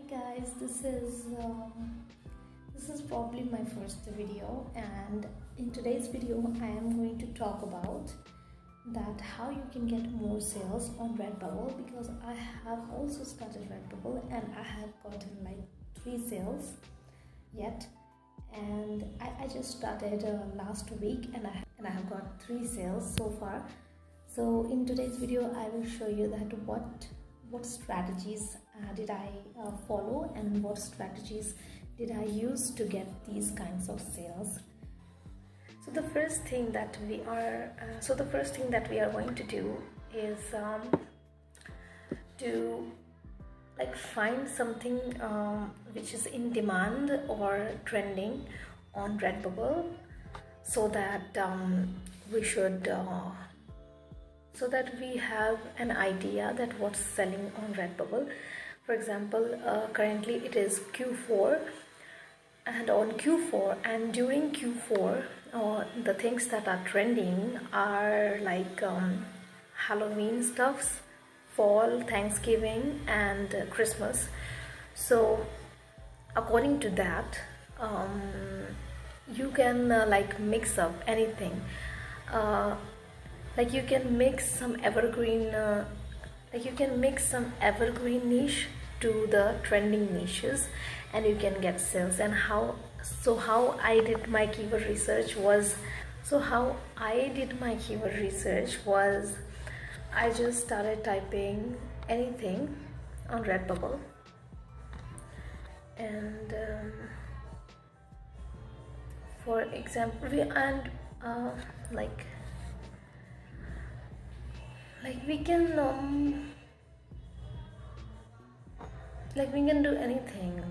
Hi guys, this is probably my first video, and in today's video I am going to talk about that how you can get more sales on Redbubble, because I have also started Redbubble and I have gotten like 3 sales yet, and I just started last week and I have got 3 sales so far. So in today's video I will show you that what strategies did I follow and what strategies did I use to get these kinds of sales. So the first thing that we are going to do is to find something which is in demand or trending on Redbubble, so that we have an idea that what's selling on Redbubble. For example, currently it is Q4, and on Q4 and during Q4 the things that are trending are like Halloween stuffs, fall, Thanksgiving and Christmas. So according to that, you can mix up anything. You can mix some evergreen niche to the trending niches, and you can get sales. And how I did my keyword research was I just started typing anything on Redbubble, and for example we can do anything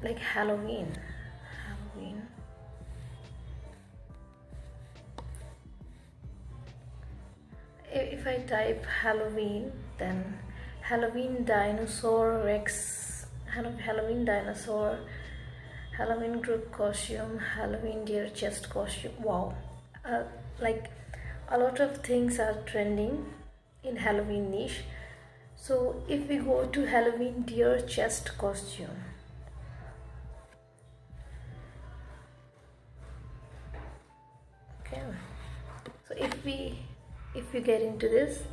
like Halloween. If I type Halloween, then Halloween dinosaur Rex, Halloween dinosaur, Halloween group costume, Halloween deer chest costume. Wow, a lot of things are trending in Halloween niche. So if we go to Halloween deer chest costume, okay, so if we get into this,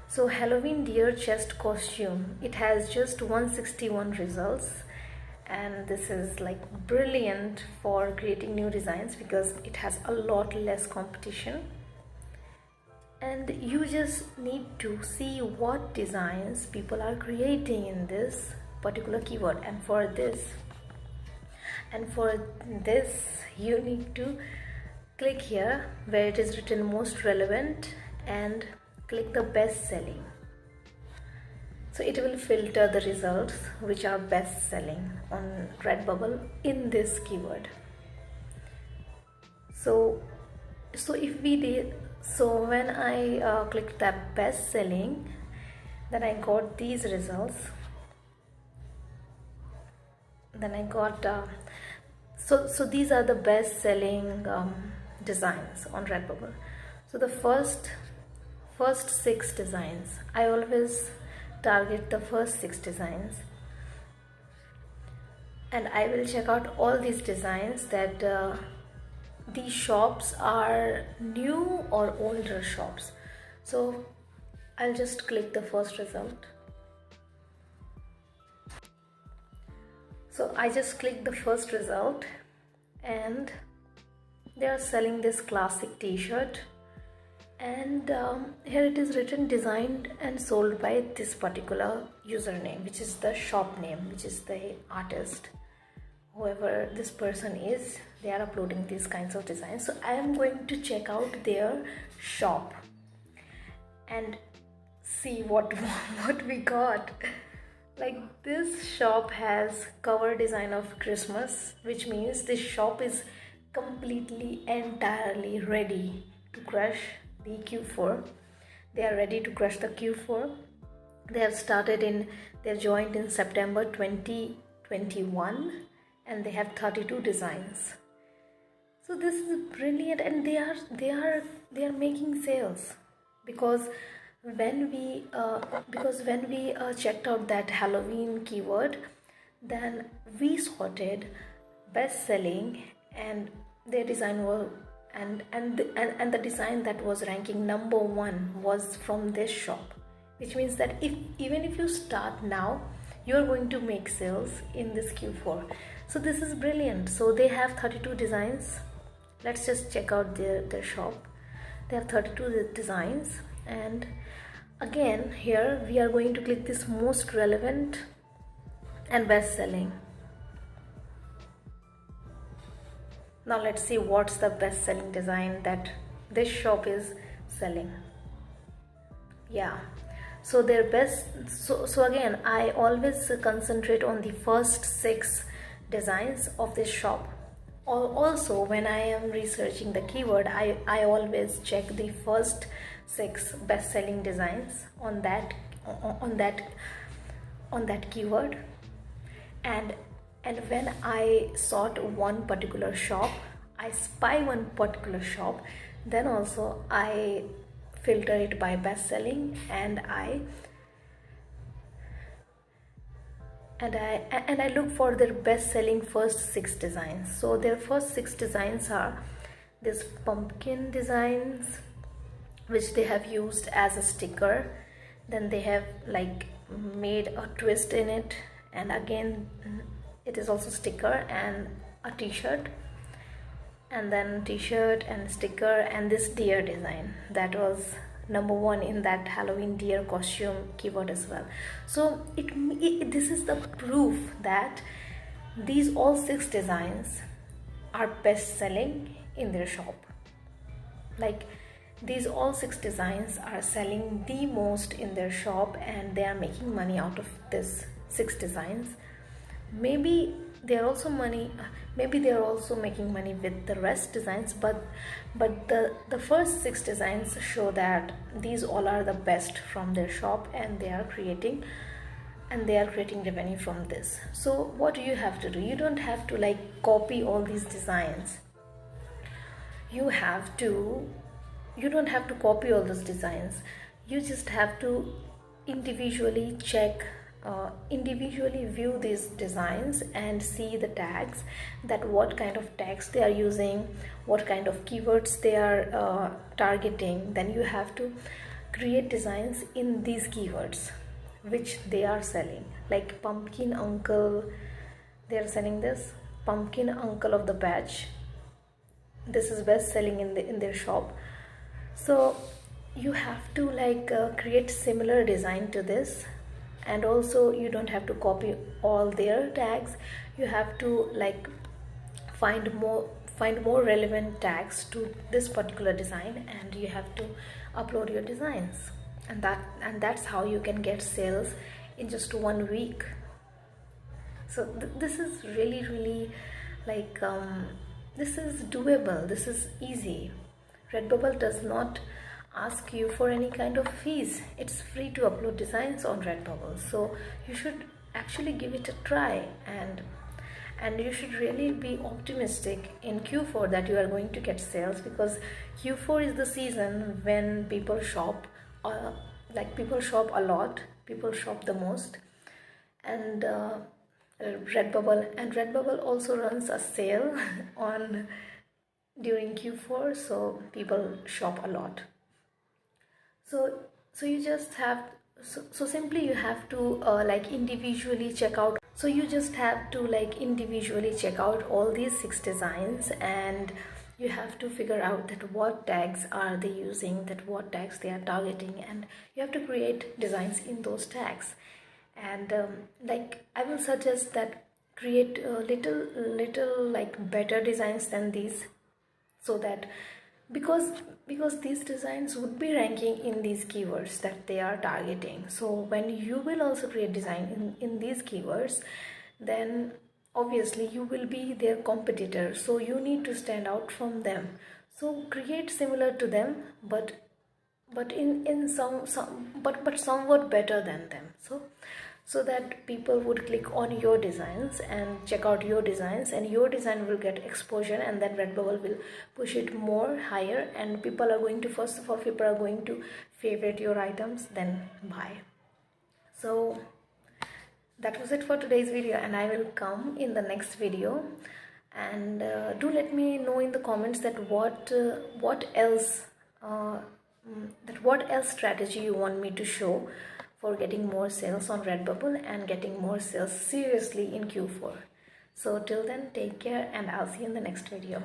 so Halloween deer chest costume, it has just 161 results, and this is like brilliant for creating new designs because it has a lot less competition. And you just need to see what designs people are creating in this particular keyword, and for this you need to click here where it is written most relevant and click the best selling. So it will filter the results which are best selling on Redbubble in this keyword. So when I clicked that best selling, then I got these results. Then I got so these are the best selling designs on Redbubble. So the first 6 designs, I always target the first 6 designs, and I will check out all these designs that these shops are new or older shops. So I'll just click the first result. So I just clicked the first result, and they are selling this classic t-shirt, and here it is written designed and sold by this particular username, which is the shop name, which is the artist, whoever this person is. They are uploading these kinds of designs. So I am going to check out their shop and see what we got. Like, this shop has cover design of Christmas, which means this shop is completely entirely ready to crush the Q4. They are ready to crush the Q4. They joined in September 2021, and they have 32 designs. So this is brilliant, and they are making sales because when we because when we checked out that Halloween keyword, then we sorted best selling, and their design was and the design that was ranking number one was from this shop, which means that if even if you start now, you're going to make sales in this Q4. So this is brilliant. So they have 32 designs. Let's just check out their shop. They have 32 designs, and again here we are going to click this most relevant and best selling. Now let's see what's the best selling design that this shop is selling. Yeah, so their best, so again I always concentrate on the first 6 designs of this shop. Also when I am researching the keyword, I always check the first 6 best selling designs on that keyword, and when I sort one particular shop, I spy one particular shop, then also I filter it by best selling, and I look for their best selling first 6 designs. So their first 6 designs are this pumpkin designs, which they have used as a sticker. Then they have like made a twist in it, and again it is also sticker and a t-shirt, and then t-shirt and sticker, and this deer design that was number one in that Halloween deer costume keyword as well. So this is the proof that these all 6 designs are best selling in their shop. Like these all 6 designs are selling the most in their shop, and they are making money out of this 6 designs. Maybe they are also making money with the rest designs, but the first 6 designs show that these all are the best from their shop, and they are creating revenue from this. So what do you have to do? You don't have to like copy all these designs. You don't have to copy all those designs. You just have to individually check, individually view these designs and see the tags, that what kind of tags they are using, what kind of keywords they are targeting. Then you have to create designs in these keywords which they are selling. Like pumpkin uncle, they are selling this pumpkin uncle of the batch. This is best selling in their shop. So you have to like create similar design to this, and also you don't have to copy all their tags. You have to like find more relevant tags to this particular design, and you have to upload your designs, and that's how you can get sales in just 1 week. So this is really like this is doable, this is easy. Redbubble does not ask you for any kind of fees. It's free to upload designs on Redbubble, so you should actually give it a try, and you should really be optimistic in Q4 that you are going to get sales, because Q4 is the season when people shop, people shop a lot, people shop the most. And Redbubble also runs a sale on during Q4, so people shop a lot. So you just have simply you have to like individually check out. So you just have to like individually check out all these 6 designs, and you have to figure out that what tags are they using, that what tags they are targeting, and you have to create designs in those tags. And like I will suggest that create little like better designs than these, so that because these designs would be ranking in these keywords that they are targeting. So when you will also create design in these keywords, then obviously you will be their competitor, so you need to stand out from them. So create similar to them, but in some but somewhat better than them, so that people would click on your designs and check out your designs, and your design will get exposure, and then Redbubble will push it more higher, and people are going to favorite your items, then buy. So that was it for today's video, and I will come in the next video. And do let me know in the comments that what else strategy you want me to show for getting more sales on Redbubble and getting more sales seriously in Q4. So till then, take care, and I'll see you in the next video.